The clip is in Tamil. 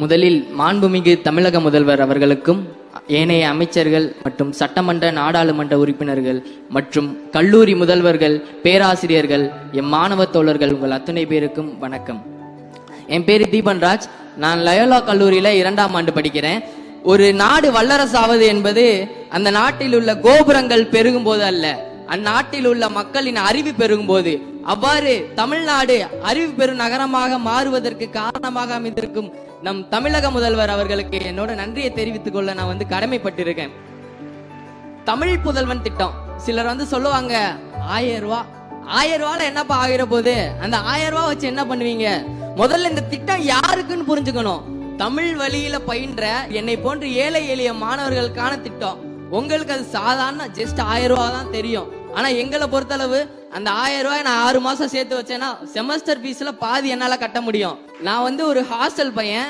முதலில் மாண்புமிகு தமிழக முதல்வர் அவர்களுக்கும் ஏனைய அமைச்சர்கள் மற்றும் சட்டமன்ற நாடாளுமன்ற உறுப்பினர்கள் மற்றும் கல்லூரி முதல்வர்கள், பேராசிரியர்கள், எம் மாணவ தோழர்கள் உங்கள் அத்தனை பேருக்கும் வணக்கம். என் பேரு தீபன்ராஜ். நான் லயோலா கல்லூரியில 2ஆம் ஆண்டு படிக்கிறேன். ஒரு நாடு வல்லரசாவது என்பது அந்த நாட்டில் உள்ள கோபுரங்கள் பெருகும் போது அல்ல, அந்நாட்டில் உள்ள மக்களின் அறிவு பெருகும் போது. அவ்வாறு தமிழ்நாடு அறிவு பெறும் நகரமாக மாறுவதற்கு காரணமாக அமைந்திருக்கும் நம் தமிழக முதல்வர் அவர்களுக்கு என்னோட நன்றியை தெரிவித்துக் கொள்ள நான் கடமைப்பட்டிருக்கேன். தமிழ் புதல்வன் திட்டம், சிலர் சொல்லுவாங்க 1000 ரூபாய், 1000 ரூபால என்னப்பா ஆகிற போது, அந்த 1000 ரூபாய் வச்சு என்ன பண்ணுவீங்க? முதல்ல இந்த திட்டம் யாருக்குன்னு புரிஞ்சுக்கணும். தமிழ் வழியில பயின்ற என்னை போன்ற ஏழை எளிய மாணவர்களுக்கான திட்டம். உங்களுக்கு அது சாதாரண ஜஸ்ட் 1000 ரூபாய் தான் தெரியும். ஆனா எங்களை பொறுத்தளவு அந்த 1000 ரூபாய் நான் 6 மாசம் சேர்த்து வச்சேன்னா செமஸ்டர் ஃபீஸ்ல பாதி என்னால கட்ட முடியும். நான் ஒரு ஹாஸ்டல் பையன்.